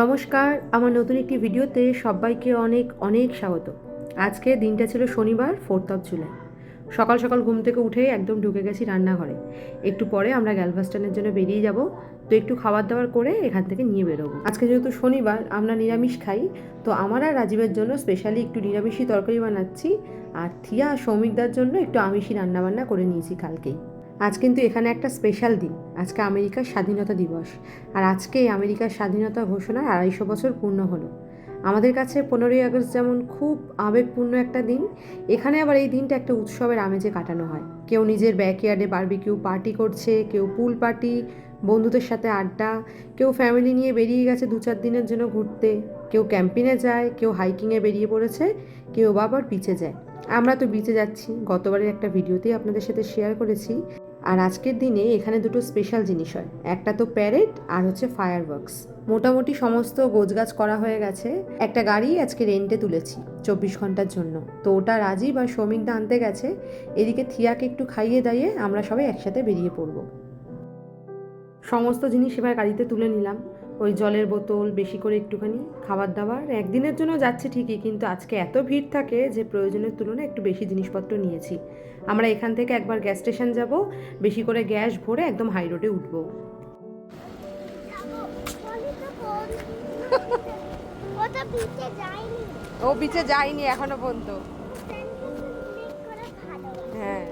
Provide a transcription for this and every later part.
নমস্কার, আমার নতুন একটি ভিডিওতে সবাইকে অনেক অনেক স্বাগত। আজকে দিনটা ছিল শনিবার 4 জুলাই। সকাল সকাল ঘুম থেকে উঠে একদম ঢুকে গেছি রান্নাঘরে। একটু পরে আমরা গ্যালভাস্টানের জন্য বেরিয়ে যাব, তো একটু খাবার দাবার করে এখান থেকে নিয়ে বেরোবো। আজকে যেহেতু শনিবার আমরা নিরামিষ খাই, তো আমার আর রাজীবের জন্য স্পেশালি একটু নিরামিষই তরকারি বানাচ্ছি, আর থিয়া আর সৌমিকদার জন্য একটু আমিষই রান্নাবান্না করে নিয়েছি কালকেই। আজ কিন্তু এখানে একটা স্পেশাল দিন, আজকে আমেরিকার স্বাধীনতা দিবস। আর আজকে আমেরিকার স্বাধীনতা ঘোষণার 250 বছর পূর্ণ হলো। আমাদের কাছে 15ই আগস্ট যেমন খুব আবেগপূর্ণ একটা দিন, এখানে আবার এই দিনটা একটা উৎসবের আমেজে কাটানো হয়। কেউ নিজের ব্যাকইয়ার্ডে বারবিকিউ পার্টি করছে, কেউ পুল পার্টি, বন্ধুদের সাথে আড্ডা, কেউ ফ্যামিলি নিয়ে বেরিয়ে গেছে 2-4 দিনের জন্য ঘুরতে, কেউ ক্যাম্পিংয়ে যায়, কেউ হাইকিংয়ে বেরিয়ে পড়েছে, কেউ আবার বিচে যায়। আমরা তো বিচে যাচ্ছি, গতবারের একটা ভিডিওতেই আপনাদের সাথে শেয়ার করেছি। আর আজকের দিনে এখানে দুটো স্পেশাল জিনিস হয়, একটা তো প্যারেড আর হচ্ছে ফায়ার ওয়ার্কস। মোটামুটি সমস্ত গোছগাছ করা হয়ে গেছে। একটা গাড়ি আজকে রেন্টে তুলেছি 24 ঘন্টার জন্য, তো ওটা রাজীব আর সৌমিকদা আনতে গেছে। এদিকে থিয়াকে একটু খাইয়ে দাইয়ে আমরা সবাই একসাথে বেরিয়ে পড়বো। সমস্ত জিনিস এবার গাড়িতে তুলে নিলাম, ওই জলের বোতল, বেশি করে একটুখানি খাবার দাবার। একদিনের জন্য যাচ্ছে ঠিকই, কিন্তু আজকে এত ভিড় থাকে যে প্রয়োজনের তুলনায় একটু বেশি জিনিসপত্র নিয়েছি। আমরা এখান থেকে একবার গ্যাস স্টেশন যাব, বেশি করে গ্যাস ভরে একদম হাই রোডে উঠবো। ও বিচে যায়নি এখনো পর্যন্ত। হ্যাঁ,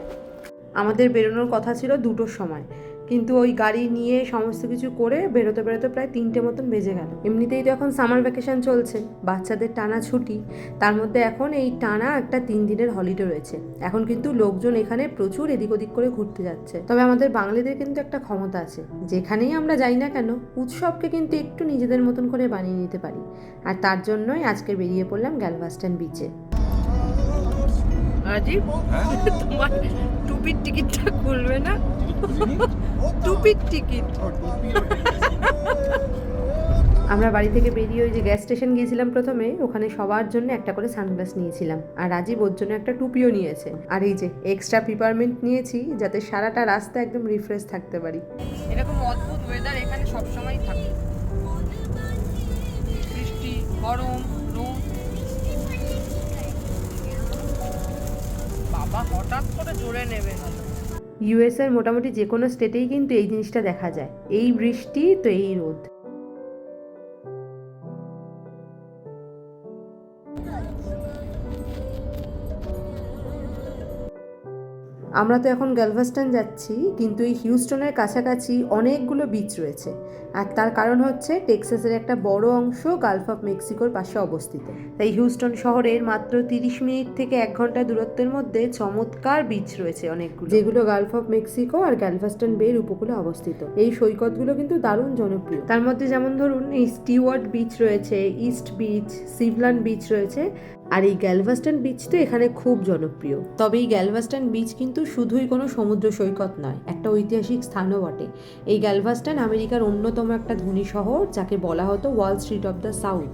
আমাদের বেরোনোর কথা ছিল 2টোর সময়, কিন্তু ওই গাড়ি নিয়ে সমস্ত কিছু করে বেরোতে বেরোতে প্রায় 3টে মতন বেজে গেল। এমনিতেই তো এখন সামার ভ্যাকেশন চলছে, বাচ্চাদের টানা ছুটি, তার মধ্যে এখন এই টানা একটা 3 দিনের হলিডে রয়েছে। এখন কিন্তু লোকজন এখানে প্রচুর এদিক ওদিক করে ঘুরতে যাচ্ছে। তবে আমাদের বাঙালিদের কিন্তু একটা ক্ষমতা আছে, যেখানেই আমরা যাই না কেন উৎসবকে কিন্তু একটু নিজেদের মতন করে বানিয়ে নিতে পারি। আর তার জন্যই আজকে বেরিয়ে পড়লাম গ্যালভাস্টন বিচে। রাজীব, তোমার টুপির টিকিটটা খুলবে না? টুপির টিকিট। আমরা বাড়ি থেকে বেরিয়ে ওই যে গ্যাস স্টেশন গিয়েছিলাম প্রথমে, ওখানে সবার জন্য একটা করে সানগ্লাস নিয়েছিলাম, আর রাজীব ওর জন্য একটা টুপিও নিয়েছে। আর এই যে এক্সট্রা পিপারমেন্ট নিয়েছি, যাতে সারাটা রাস্তা একদম রিফ্রেশ থাকতে পারি। এরকম অদ্ভুত ওয়েদার এখানে সবসময় থাকে, বৃষ্টি, গরম, রোদ। বাবা হঠাৎ করে জোরে নেবে না। ইউএসএর মোটামুটি যে কোনো স্টেটেই কিন্তু এই জিনিসটা দেখা যায়, এই বৃষ্টি তো এই রোদ। আমরা তো এখন গ্যালভাস্টন যাচ্ছি, কিন্তু এই হিউস্টনের কাছাকাছি অনেকগুলো বিচ রয়েছে। আর তার কারণ হচ্ছে টেক্সাসের একটা বড় অংশ গালফ অফ মেক্সিকোর পাশে অবস্থিত। তাই হিউস্টন শহরের মাত্র 30 মিনিট থেকে 1 ঘন্টা দূরত্বের মধ্যে চমৎকার বিচ রয়েছে অনেকগুলো, যেগুলো গালফ অফ মেক্সিকো আর গ্যালভাস্টন বের উপকূলে অবস্থিত। এই সৈকতগুলো কিন্তু দারুণ জনপ্রিয়। তার মধ্যে যেমন ধরুন এই স্টিওয়ার্ড বিচ রয়েছে, ইস্ট বিচ, সিভলান বিচ রয়েছে, আর এই গ্যালভাস্টন বিচ তো এখানে খুব জনপ্রিয়। তবে এই গ্যালভাস্টন বিচ কিন্তু শুধুই কোনো সমুদ্র সৈকত নয়, একটা ঐতিহাসিক স্থানও বটে। এই গ্যালভাস্টন আমেরিকার অন্যতম একটা ধনী শহর, যাকে বলা হতো wall street of the south.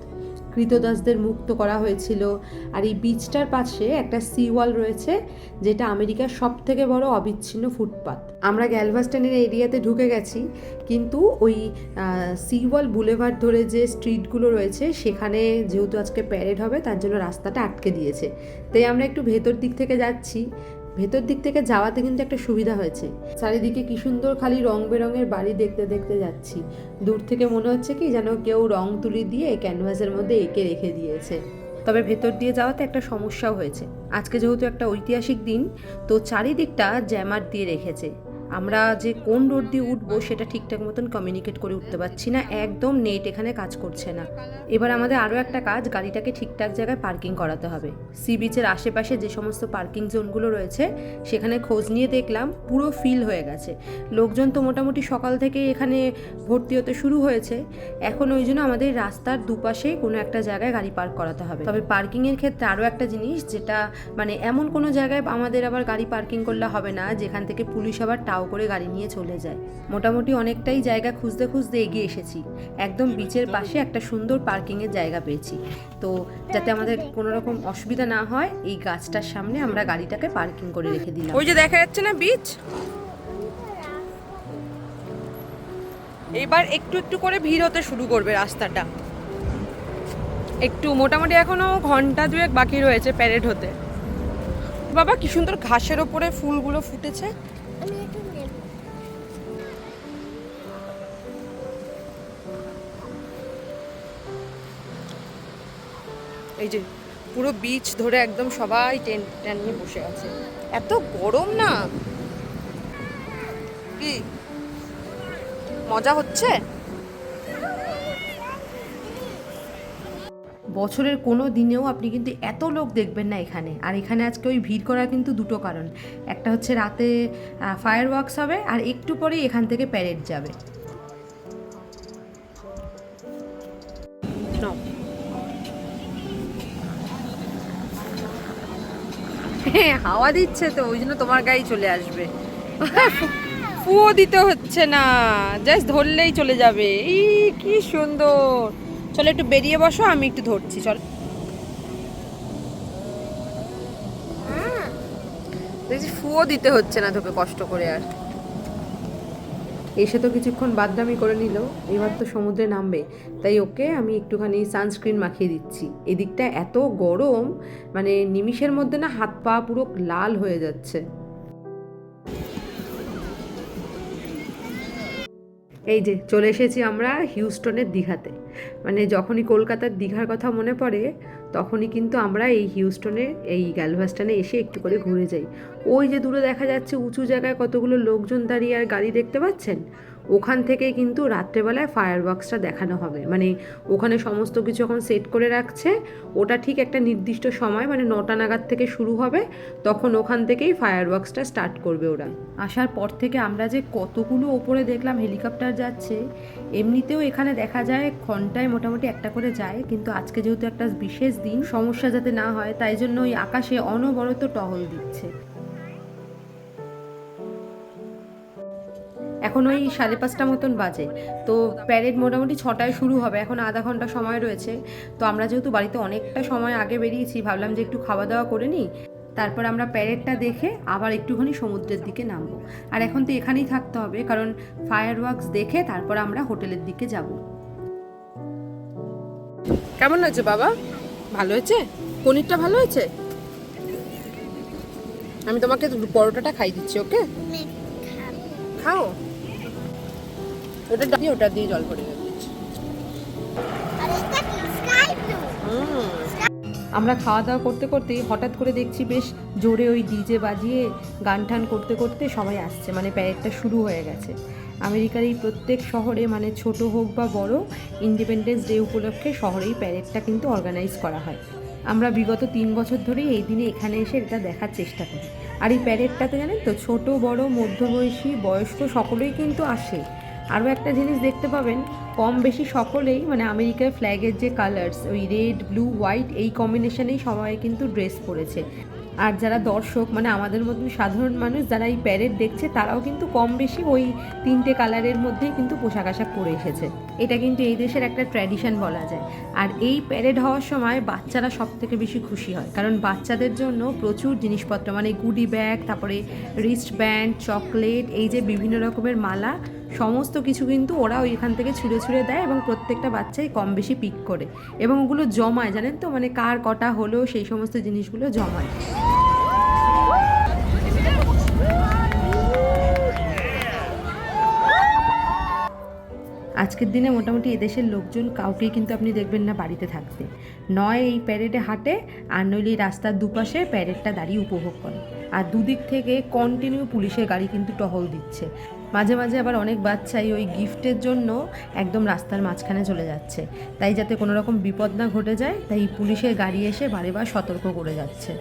কৃতদাসদের মুক্ত করা হয়েছিল। আর এই বিচটার পাশে একটা সি ওয়াল রয়েছে, যেটা আমেরিকার সব থেকে বড় অবিচ্ছিন্ন ফুটপাত। আমরা গ্যালভাস্টনের এরিয়াতে ঢুকে গেছি, কিন্তু ওই সি ওয়াল বুলেভার্ড ধরে যে স্ট্রিটগুলো রয়েছে সেখানে যেহেতু আজকে প্যারেড হবে, তার জন্য রাস্তাটা আটকে দিয়েছে। তাই আমরা একটু ভেতর দিক থেকে যাচ্ছি। ভেতর দিক থেকে যাওয়াতে কিন্তু একটা সুবিধা হয়েছে, চারিদিকে কি সুন্দর খালি রং বেরঙের বাড়ি দেখতে দেখতে যাচ্ছি। দূর থেকে মনে হচ্ছে কি যেন কেউ রং তুলি দিয়ে ক্যানভাসের মধ্যে এঁকে রেখে দিয়েছে। তবে ভেতর দিয়ে যাওয়াতে একটা সমস্যাও হয়েছে, আজকে যেহেতু একটা ঐতিহাসিক দিন, তো চারিদিকটা জ্যামার দিয়ে রেখেছে। আমরা যে কোন রোড দিয়ে উঠবো সেটা ঠিকঠাক মতন কমিউনিকেট করে উঠতে পারছি না, একদম নেট এখানে কাজ করছে না। এবার আমাদের আরও একটা কাজ, গাড়িটাকে ঠিকঠাক জায়গায় পার্কিং করাতে হবে। সি বিচের আশেপাশে যে সমস্ত পার্কিং জোনগুলো রয়েছে সেখানে খোঁজ নিয়ে দেখলাম পুরো ফিল হয়ে গেছে। লোকজন তো মোটামুটি সকাল থেকে এখানে ভর্তি হতে শুরু হয়েছে। এখন ওই জন্য আমাদের রাস্তার দুপাশে কোনো একটা জায়গায় গাড়ি পার্ক করাতে হবে। তবে পার্কিংয়ের ক্ষেত্রে আরও একটা জিনিস, যেটা মানে এমন কোনো জায়গায় আমাদের আবার গাড়ি পার্কিং করলে হবে না যেখান থেকে পুলিশ আবার টাও করে গাড়ি নিয়ে চলে যায়। মোটামুটি অনেকটাই জায়গা খুঁজতে খুঁজতে এগিয়ে এসেছি, একদম বিচের পাশে একটা সুন্দর পার্কিংয়ের জায়গা পেয়েছি। তো যাতে আমাদের কোনো রকম অসুবিধা না হয়, এই গাছটার সামনে আমরা গাড়িটাকে পার্কিং করে রেখে দিলাম। ওই যে দেখা যাচ্ছে না বিচ, এবার একটু একটু করে ভিড় হতে শুরু করবে রাস্তাটা। একটু মোটামুটি এখনো ঘন্টা দুয়েক বাকি রয়েছে প্যারেড হতে। বাবা কি সুন্দর ঘাসের ওপরে ফুলগুলো ফুটেছে। এই যে পুরো বিচ ধরে একদম সবাই টেন্ট নিয়ে বসে আছে। এত গরম না, কি মজা হচ্ছে। বছরের কোনো দিনেও আপনি কিন্তু এত লোক দেখবেন না এখানে। আর এখানে আজকে ওই ভিড় করার কিন্তু দুটো কারণ, একটা হচ্ছে রাতে ফায়ার ওয়ার্কস হবে, আর একটু পরেই এখান থেকে প্যারেড যাবে। হ্যাঁ হাওয়া দিচ্ছে তো ওই জন্য তোমার গায়ে চলে আসবে। ফুও দিতে হচ্ছে না, জাস্ট ধরলেই চলে যাবে। কি সুন্দর। চলো একটু বেরিয়ে বসো, আমি একটু ধরছি। চল দেখছি ফুও দিতে হচ্ছে না তোকে কষ্ট করে। আর এসে তো কিছুক্ষণ বাদরামি করে নিল, এবার তো সমুদ্রে নামবে, তাই ওকে আমি একটুখানি সানস্ক্রিন মাখিয়ে দিচ্ছি। এদিকটা এত গরম, মানে নিমিষের মধ্যে না হাত পা পুরো লাল হয়ে যাচ্ছে। এই যে চলে এসেছি আমরা হিউস্টনের দীঘাতে। মানে যখনই কলকাতার দীঘার কথা মনে পড়ে তখনই কিন্তু আমরা এই হিউস্টনের এই গ্যালভাস্টনে এসে একটু করে ঘুরে যাই। ওই যে দূরে দেখা যাচ্ছে উঁচু জায়গায় কতগুলো লোকজন দাঁড়িয়ে আর গাড়ি দেখতে পাচ্ছেন, ওখান থেকেই কিন্তু রাত্রেবেলায় ফায়ার ওয়ার্কসটা দেখানো হবে। মানে ওখানে সমস্ত কিছু এখন সেট করে রাখছে, ওটা ঠিক একটা নির্দিষ্ট সময় মানে 9টা নাগাদ থেকে শুরু হবে, তখন ওখান থেকেই ফায়ার ওয়ার্কসটা স্টার্ট করবে ওরা। আসার পর থেকে আমরা যে কতগুলো ওপরে দেখলাম হেলিকপ্টার যাচ্ছে। এমনিতেও এখানে দেখা যায় ঘন্টায় মোটামুটি একটা করে যায়, কিন্তু আজকে যেহেতু একটা বিশেষ দিন, সমস্যা যাতে না হয় তাই জন্য ওই আকাশে অনবরত টহল দিচ্ছে। এখন ওই 5:30 মতন বাজে, তো প্যারেড মোটামুটি 6টায় শুরু হবে, এখন আধা ঘন্টা সময় রয়েছে। তো আমরা যেহেতু বাড়িতে অনেকটা সময় আগে বেরিয়েছি, ভাবলাম যে একটু খাওয়া দাওয়া করে নিই, তারপর আমরা প্যারেডটা দেখে আবার একটুখানি সমুদ্রের দিকে নামবো। আর এখন তো এখানেই থাকতে হবে, কারণ ফায়ার ওয়ার্কস দেখে তারপর আমরা হোটেলের দিকে যাব। কেমন হয়েছে বাবা? ভালো হয়েছে? পনিরটা ভালো হয়েছে? আমি তোমাকে পরোটাটা খাই দিচ্ছি, ওকে? খাও। ওটা দিয়ে জল ভরে দিচ্ছি। আমরা খাওয়া দাওয়া করতে করতেই হঠাৎ করে দেখছি বেশ জোরে ওই ডিজে বাজিয়ে গান টান করতে করতে সবাই আসছে, মানে প্যারেডটা শুরু হয়ে গেছে। আমেরিকার এই প্রত্যেক শহরে, মানে ছোট হোক বা বড়, ইন্ডিপেন্ডেন্স ডে উপলক্ষে শহরেই প্যারেডটা কিন্তু অর্গানাইজ করা হয়। আমরা বিগত 3 বছর ধরেই এই দিনে এখানে এসে এটা দেখার চেষ্টা করি। আর এই প্যারেডটাতে জানেন তো ছোট বড় মধ্যবয়সী বয়স্ক সকলেই কিন্তু আসে। আরও একটা জিনিস দেখতে পাবেন, কম বেশি সকলেই মানে আমেরিকার ফ্ল্যাগের যে কালার্স, ওই রেড ব্লু হোয়াইট, এই কম্বিনেশনেই সবাই কিন্তু ড্রেস পরেছে। আর যারা দর্শক মানে আমাদের মতন সাধারণ মানুষ যারা এই প্যারেড দেখছে, তারাও কিন্তু কম বেশি ওই 3টে কালারের মধ্যেই কিন্তু পোশাক আশাক পরে এসেছে। এটা কিন্তু এই দেশের একটা ট্র্যাডিশন বলা যায়। আর এই প্যারেড হওয়ার সময় বাচ্চারা সব থেকে বেশি খুশি হয়, কারণ বাচ্চাদের জন্য প্রচুর জিনিসপত্র, মানে গুডি ব্যাগ, তারপরে রিস্ট ব্যান্ড, চকলেট, এই যে বিভিন্ন রকমের মালা, সমস্ত কিছু কিন্তু ওরা ওইখান থেকে ছুঁড়ে ছুঁড়ে দেয়, এবং প্রত্যেকটা বাচ্চাই কম বেশি পিক করে, এবং ওগুলো জমায়, জানেন তো, মানে কার কটা হলো সেই সমস্ত জিনিসগুলো জমায়। আজকের দিনে মোটামুটি এদেশের লোকজন কাউকেই কিন্তু আপনি দেখবেন না বাড়িতে থাকতে, নয় এই প্যারেডে হাঁটে, আর নইলে এই রাস্তার দুপাশে প্যারেডটা দাঁড়িয়ে উপভোগ করে। আর দুদিক থেকে কন্টিনিউ পুলিশের গাড়ি কিন্তু টহল দিচ্ছে। মাঝে মাঝে আবার অনেক বাচ্চাই ওই গিফটের জন্য একদম রাস্তার মাঝখানে চলে যাচ্ছে, তাই যাতে কোনো রকম বিপদ না ঘটে যায়, তাই পুলিশের গাড়ি এসে বারে বার সতর্ক করে যাচ্ছে।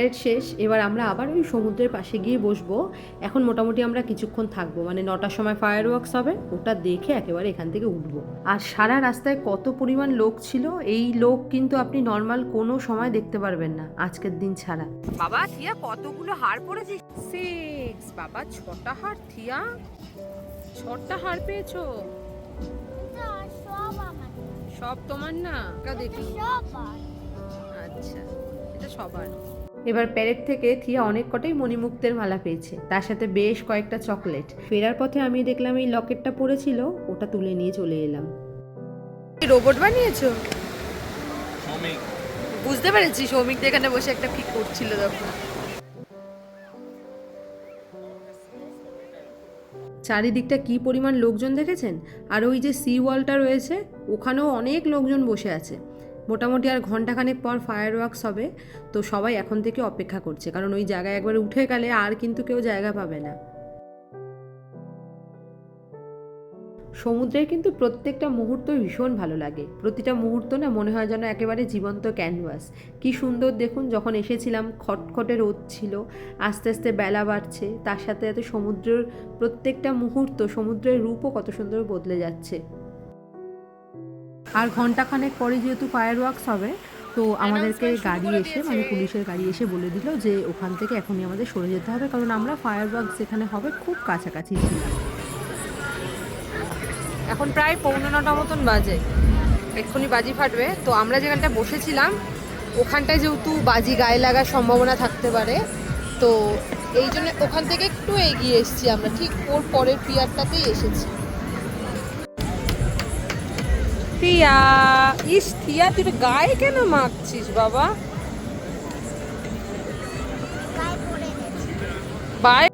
প্যারেড শেষ, এবার আমরা আবার ওই সমুদ্রের পাশে গিয়ে বসবো। এখন মোটামুটি আমরা কিছুক্ষণ থাকবো, মানে 9টার সময় ফায়ার ওয়ার্কস হবে, ওটা দেখে একেবারে এখান থেকে উঠবো। আর সারা রাস্তায় কত পরিমাণ লোক ছিল, এই লোক কিন্তু আপনি নর্মাল কোনো সময় দেখতে পারবেন না আজকের দিন ছাড়া। বাবা থিয়া কতগুলো হার পড়েছিস? 6 বাবা, 6টা হার। থিয়া 6টা হার পেয়েছো? সব তোমার না? দেখি। আচ্ছা, এটা সবার। এবার প্যারেড থেকে থিয়া অনেক কটাই মণিমুক্তের মালা পেয়েছে, তার সাথে বেশ কয়েকটা চকলেট। ফেরার পথে আমি দেখলাম এই লকেটটা পড়েছিল, ওটা তুলে নিয়ে চলে এলাম। রোবট বানিয়েছো? বুঝতে পেরেছি, সৌমিক এখানে বসে একটা কি করছিল তখন। চারিদিকটা কি পরিমাণ লোকজন দেখেছেন। আর ওই যে সি ওয়ালটা রয়েছে, ওখানেও অনেক লোকজন বসে আছে। মোটামুটি আর ঘন্টাখানেক পর ফায়ার ওয়ার্কস হবে, তো সবাই এখন থেকে অপেক্ষা করছে, কারণ ওই জায়গায় একবার উঠে গেলে আর কিন্তু কেউ জায়গা পাবে না। সমুদ্রের কিন্তু প্রত্যেকটা মুহূর্ত ভীষণ ভালো লাগে, প্রতিটা মুহূর্ত না মনে হয় যেন একেবারে জীবন্ত ক্যানভাস। কি সুন্দর দেখুন, যখন এসেছিলাম খটখটে রোদ ছিল, আস্তে আস্তে বেলা বাড়ছে, তার সাথে সাথে সমুদ্রের প্রত্যেকটা মুহূর্ত, সমুদ্রের রূপও কত সুন্দর বদলে যাচ্ছে। আর ঘন্টাখানেক পরে যেহেতু ফায়ার ওয়ার্কস হবে, তো আমাদেরকে গাড়ি এসে, মানে পুলিশের গাড়ি এসে বলে দিল যে ওখান থেকে এখনই আমাদের সরে যেতে হবে, কারণ আমরা ফায়ার ওয়ার্কস যেখানে হবে খুব কাছাকাছি ছিলাম। এখন প্রায় 8:45 মতন বাজে, এক্ষুনি বাজি ফাটবে। তো আমরা যেখানটা বসেছিলাম ওখানটায় যেহেতু বাজি গায়ে লাগার সম্ভাবনা থাকতে পারে, তো এই জন্য ওখান থেকে একটু এগিয়ে এসেছি আমরা, ঠিক ওর পরের পিয়ারটাতেই এসেছি। থিয়া, ইস থিয়া তুই গায়ে কেন মাখছিস বাবা? বাই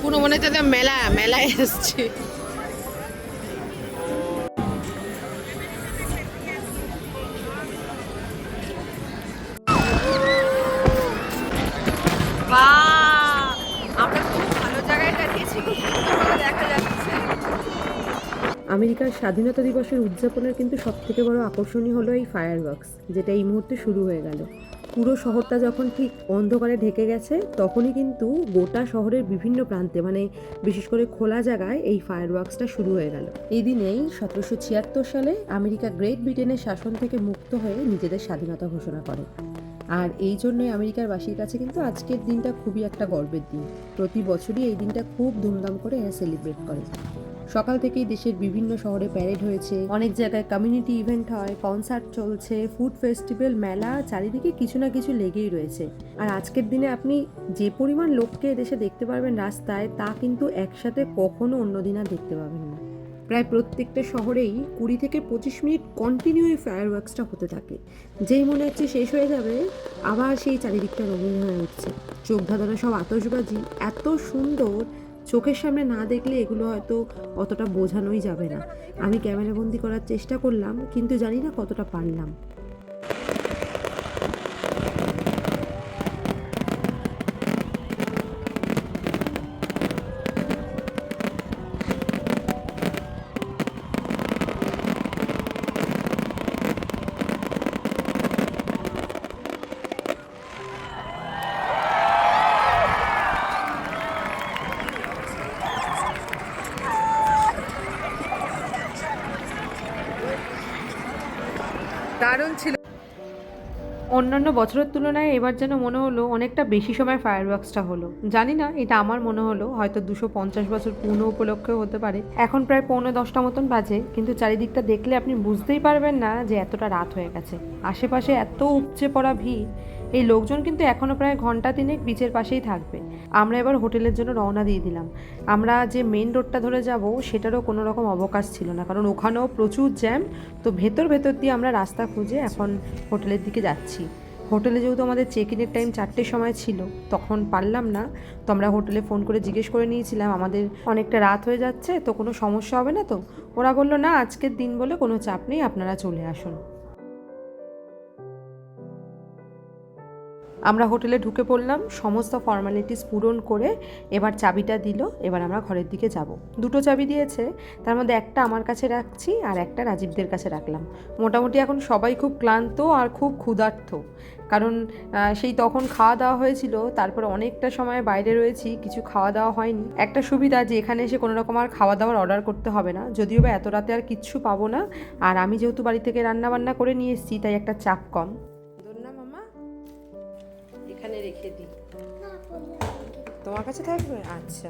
পুরো মনে হচ্ছে মেলায় এসছি। আমরা খুব ভালো জায়গায় দাঁড়িয়েছি, খুব সুন্দরভাবে দেখা যাচ্ছে। আমেরিকার স্বাধীনতা দিবসের উদযাপনের কিন্তু সবথেকে বড় আকর্ষণই হলো এই ফায়ার ওয়ার্কস, যেটা এই মুহূর্তে শুরু হয়ে গেল। পুরো শহরটা যখন ঠিক অন্ধকারে ঢেকে গেছে, তখনই কিন্তু গোটা শহরের বিভিন্ন প্রান্তে, মানে বিশেষ করে খোলা জায়গায় এই ফায়ার ওয়ার্কসটা শুরু হয়ে গেল। এই দিনেই 1776 সালে আমেরিকা গ্রেট ব্রিটেনের শাসন থেকে মুক্ত হয়ে নিজেদের স্বাধীনতা ঘোষণা করে। আর এই জন্যই আমেরিকার বাসীর কাছে কিন্তু আজকের দিনটা খুবই একটা গর্বের দিন। প্রতি বছরই এই দিনটা খুব ধুমধাম করে সেলিব্রেট করে। সকাল থেকেই দেশের বিভিন্ন শহরে প্যারেড হয়েছে, অনেক জায়গায় কমিউনিটি ইভেন্ট হয়, কনসার্ট চলছে, ফুড ফেস্টিভ্যাল, মেলা, চারিদিকে কিছু না কিছু লেগেই রয়েছে। আর আজকের দিনে আপনি যে পরিমাণ লোককে দেশে দেখতে পারবেন রাস্তায়, তা কিন্তু একসাথে কখনো অন্যদিন আর দেখতে পাবেন না। প্রায় প্রত্যেকটা শহরেই 20 থেকে 25 মিনিট কন্টিনিউ এই ফায়ার ওয়ার্কসটা হতে থাকে। যেই মনে হচ্ছে শেষ হয়ে যাবে, আবার সেই চারিদিকটা রঙিন হয়ে উঠছে। চোখ ধাঁধানো সব আতশবাজি এত সুন্দর, চোখের সামনে না দেখলে এগুলো হয়তো অতটা বোঝানোই যাবে না। আমি ক্যামেরাবন্দি করার চেষ্টা করলাম, কিন্তু জানি না কতটা পারলাম। দারুণ ছিল। অন্যান্য বছরের তুলনায় এবার যেন মনে হলো অনেকটা বেশি সময় ফায়ার ওয়ার্কসটা হলো। জানি না, এটা আমার মনে হলো, হয়তো 250 বছর পূর্ণ উপলক্ষেও হতে পারে। এখন প্রায় 9:45 মতন বাজে, কিন্তু চারিদিকটা দেখলে আপনি বুঝতেই পারবেন না যে এতটা রাত হয়ে গেছে। আশেপাশে এত উপচে পড়া ভিড়, এই লোকজন কিন্তু এখনও প্রায় ঘন্টা 3 বিচের পাশেই থাকবে। আমরা এবার হোটেলের জন্য রওনা দিয়ে দিলাম। আমরা যে মেন রোডটা ধরে যাব সেটারও কোনো রকম অবকাশ ছিল না, কারণ ওখানেও প্রচুর জ্যাম। তো ভেতর দিয়ে আমরা রাস্তা খুঁজে এখন হোটেলের দিকে যাচ্ছি। হোটেলে যেহেতু আমাদের চেক ইনের টাইম 4টের সময় ছিল, তখন পারলাম না। তো আমরা হোটেলে ফোন করে জিজ্ঞেস করে নিয়েছিলাম আমাদের অনেকটা রাত হয়ে যাচ্ছে, তো কোনো সমস্যা হবে না তো? ওরা বললো না, আজকের দিন বলে কোনো চাপ নেই, আপনারা চলে আসুন। আমরা হোটেলে ঢুকে পড়লাম, সমস্ত ফর্মালিটিস পূরণ করে এবার চাবিটা দিল। এবার আমরা ঘরের দিকে যাব। দুটো চাবি দিয়েছে, তার মধ্যে একটা আমার কাছে রাখছি আর একটা রাজীবদের কাছে রাখলাম। মোটামুটি এখন সবাই খুব ক্লান্ত আর খুব ক্ষুধার্ত, কারণ সেই তখন খাওয়া দাওয়া হয়েছিল, তারপরে অনেকটা সময় বাইরে রয়েছি, কিছু খাওয়া দাওয়া হয়নি। একটা সুবিধা যে এখানে এসে কোনো রকম আর খাওয়া দাওয়ার অর্ডার করতে হবে না, যদিও বা এত রাতে আর কিচ্ছু পাবো না। আর আমি যেহেতু বাড়ি থেকে রান্না বান্না করে নিয়ে এসেছি, তাই একটা চাপ কম। এখানে রেখে দিই, তোমার কাছে থাকবে? আচ্ছা,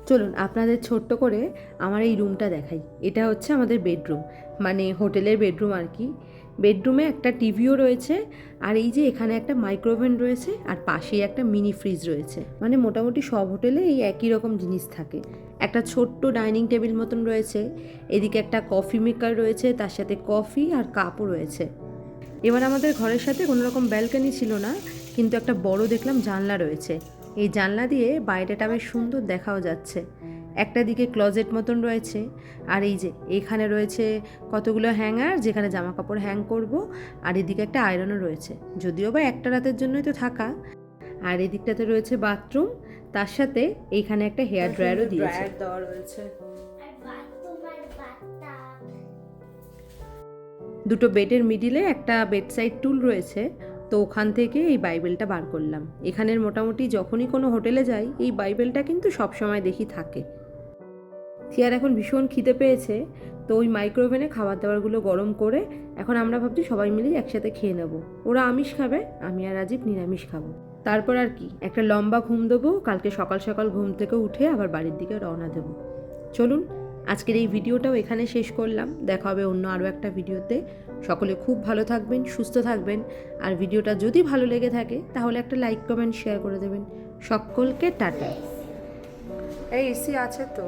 চলুন আপনাদের ছোট্ট করে আমার এই রুমটা দেখাই। এটা হচ্ছে আমাদের বেডরুম, মানে হোটেলের বেডরুম আর কি। বেডরুমে একটা টিভিও রয়েছে, আর এই যে এখানে একটা মাইক্রোওভেন রয়েছে, আর পাশেই একটা মিনি ফ্রিজ রয়েছে। মানে মোটামুটি সব হোটেলে এই একই রকম জিনিস থাকে। একটা ছোট্ট ডাইনিং টেবিল মতন রয়েছে, এদিকে একটা কফি মেকার রয়েছে, তার সাথে কফি আর কাপও রয়েছে। এবার আমাদের ঘরের সাথে কোনো রকম ব্যালকনি ছিল না, কিন্তু একটা বড় দেখলাম জানলা রয়েছে। এই জানলা দিয়ে বাইরেটা বেশ সুন্দর দেখাও যাচ্ছে। একটা দিকে ক্লজেট মতন রয়েছে, আর এই যে এখানে রয়েছে কতগুলো হ্যাঙ্গার, যেখানে জামা কাপড় হ্যাং করব। আর এদিকে একটা আয়রনও রয়েছে, যদিও বা একটা রাতের জন্যই তো থাকা। আর এদিকটাতে রয়েছে বাথরুম, তার সাথে এইখানে একটা হেয়ার ড্রায়ারও দিয়েছে। দেওয়া রয়েছে। দুটো বেডের মিডিলে একটা বেডসাইড টুল রয়েছে, তো ওখান থেকে এই বাইবেলটা বার করলাম। এখানের মোটামুটি যখনই কোনো হোটেলে যাই, এই বাইবেলটা কিন্তু সবসময় দেখি থাকে। সিয়ার এখন ভীষণ খিদে পেয়েছে, তো ওই মাইক্রোওভেনে খাবার দাবারগুলো গরম করে এখন আমরা ভাবছি সবাই মিলেই একসাথে খেয়ে নেবো। ওরা আমিষ খাবে, আমি আর রাজীব নিরামিষ খাবো। তারপর আর কি, একটা লম্বা ঘুম দেবো, কালকে সকাল সকাল ঘুম থেকে উঠে আবার বাড়ির দিকে রওনা দেবো। চলুন আজকের এই ভিডিওটাও এখানে শেষ করলাম। দেখা হবে অন্য আরও একটা ভিডিওতে। সকলে খুব ভালো থাকবেন, সুস্থ থাকবেন। আর ভিডিওটা যদি ভালো লেগে থাকে তাহলে একটা লাইক কমেন্ট শেয়ার করে দেবেন। সকলকে টাটা। এই এসি আছে তো।